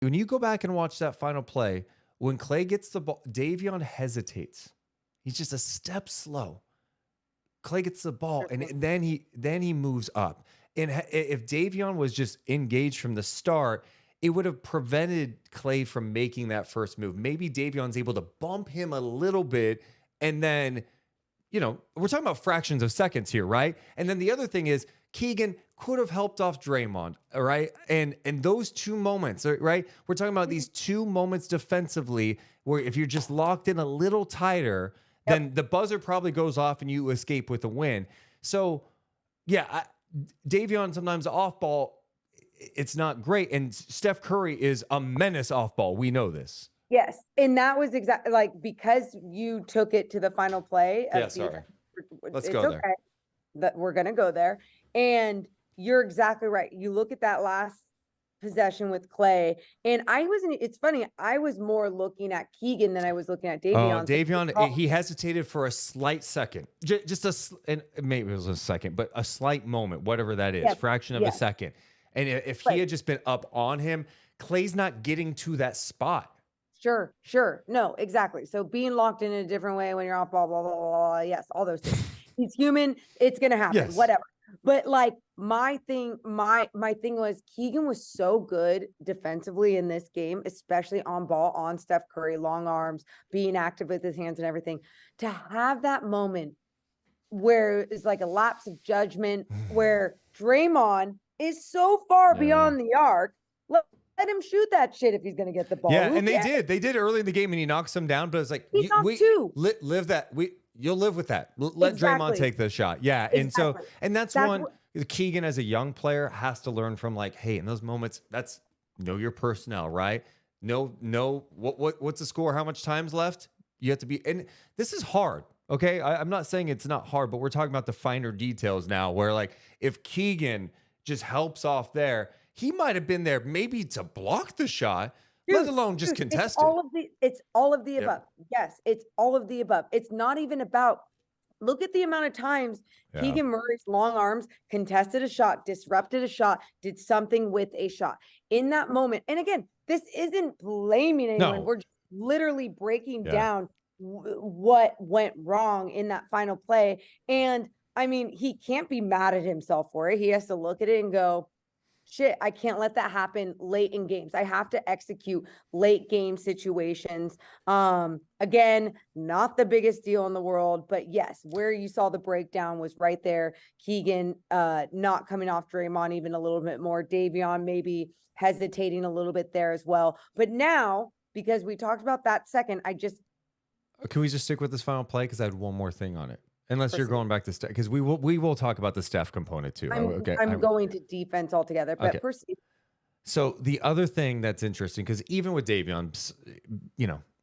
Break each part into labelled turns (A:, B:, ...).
A: when you go back and watch that final play, when Klay gets the ball, Davion hesitates. He's just a step slow. Klay gets the ball, and then he moves up. And if Davion was just engaged from the start, it would have prevented Klay from making that first move. Maybe Davion's able to bump him a little bit, and then, we're talking about fractions of seconds here, right? And then the other thing is Keegan could have helped off Draymond, all right? And those two moments, right? We're talking about these two moments defensively where if you're just locked in a little tighter, then the buzzer probably goes off and you escape with a win. So, yeah, Davion sometimes off ball, it's not great. And Steph Curry is a menace off ball. We know this.
B: Yes. And that was exactly because you took it to the final play.
A: Yeah, sorry. Let's go there.
B: That we're going to go there. And you're exactly right. You look at that last possession with Klay, and it's funny, I was more looking at Keegan than I was looking at Davion.
A: Davion, he hesitated for a slight second, and maybe it was a second, but a slight moment, whatever that is, fraction of a second. And if he had just been up on him, Klay's not getting to that spot.
B: Sure. No, exactly. So being locked in a different way when you're off ball, blah, blah, blah, blah. Yes, all those things. He's human. It's going to happen, whatever. But my thing was Keegan was so good defensively in this game, especially on ball, on Steph Curry, long arms, being active with his hands and everything. To have that moment where it's like a lapse of judgment, where Draymond is so far beyond the arc, let him shoot that shit if he's going to get the ball.
A: Yeah, and they did early in the game, and he knocks him down. But it's like live that. You'll live with that. Let Draymond take the shot. Yeah. Exactly. And that's one Keegan as a young player has to learn from, hey, in those moments, that's know your personnel, right? Know what's the score? How much time's left? You have to be, and this is hard. Okay. I'm not saying it's not hard, but we're talking about the finer details now where if Keegan just helps off there, he might have been there maybe to block the shot. Let alone just contest it.
B: It's all of the above. Yes, it's all of the above. It's not even about, look at the amount of times Keegan Murray's long arms contested a shot, disrupted a shot, did something with a shot in that moment. And again, this isn't blaming anyone. No. We're just literally breaking down what went wrong in that final play. And I mean, he can't be mad at himself for it. He has to look at it and go, shit, I can't let that happen late in games. I have to execute late game situations. Again, not the biggest deal in the world, but yes, where you saw the breakdown was right there. Keegan not coming off Draymond even a little bit more. Davion maybe hesitating a little bit there as well. But now, because we talked about that second,
A: Can we just stick with this final play? Because I had one more thing on it. Unless you're going back to Steph, because we will talk about the Steph component too.
B: I'm going to defense altogether, but proceed.
A: So the other thing that's interesting, because even with Davion,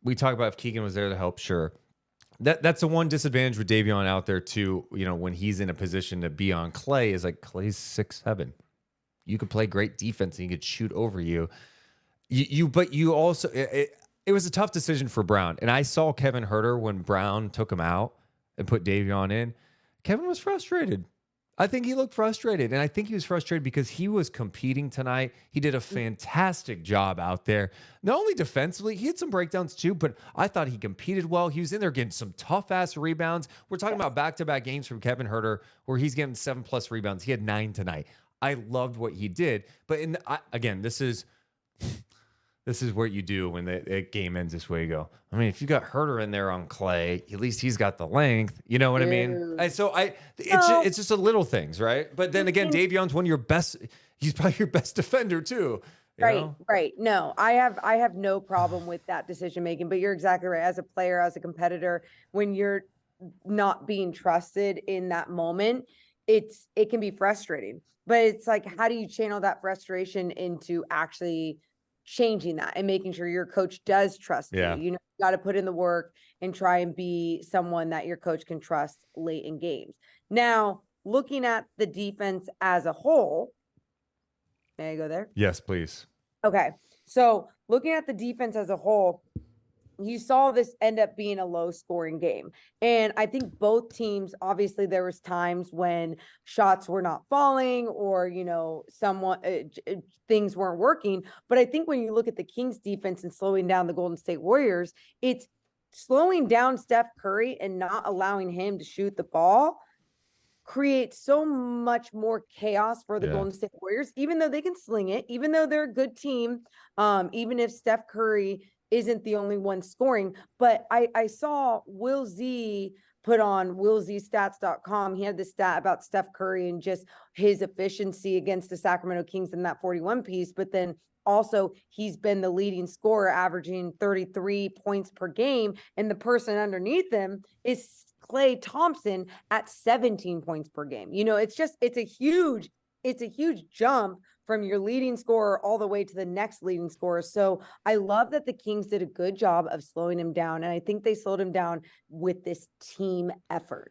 A: we talk about if Keegan was there to help, sure. That's the one disadvantage with Davion out there too. When he's in a position to be on Klay, is Klay's 6'7". You could play great defense and he could shoot over you. But you also it was a tough decision for Brown, and I saw Kevin Huerter when Brown took him out and put Davion in. Kevin was frustrated. I think he looked frustrated. And I think he was frustrated because he was competing tonight. He did a fantastic job out there. Not only defensively, he had some breakdowns too, but I thought he competed well. He was in there getting some tough-ass rebounds. We're talking about back-to-back games from Kevin Huerter where he's getting 7+ rebounds. He had 9 tonight. I loved what he did. But again, this is what you do when the game ends this way. You go, I mean, if you got Huerter in there on Klay, at least he's got the length. You know what I mean? And so it's just a little things, right? But then again, Davion's one of your best. He's probably your best defender too.
B: Right. No, I have no problem with that decision making. But you're exactly right. As a player, as a competitor, when you're not being trusted in that moment, it can be frustrating. But it's how do you channel that frustration into actually changing that and making sure your coach does trust you? You got to put in the work and try and be someone that your coach can trust late in games. Now, looking at the defense as a whole, may I go there?
A: Yes, please.
B: Okay. So looking at the defense as a whole, you saw this end up being a low scoring game. And I think both teams, obviously there was times when shots were not falling or, things weren't working. But I think when you look at the Kings defense and slowing down the Golden State Warriors, it's slowing down Steph Curry and not allowing him to shoot the ball creates so much more chaos for the Golden State Warriors, even though they can sling it, even though they're a good team, even if Steph Curry isn't the only one scoring. But I saw Will Z put on willzstats.com. He had this stat about Steph Curry and just his efficiency against the Sacramento Kings in that 41 piece. But then also he's been the leading scorer, averaging 33 points per game. And the person underneath him is Klay Thompson at 17 points per game. It's a huge jump from your leading scorer all the way to the next leading scorer. So I love that the Kings did a good job of slowing him down. And I think they slowed him down with this team effort.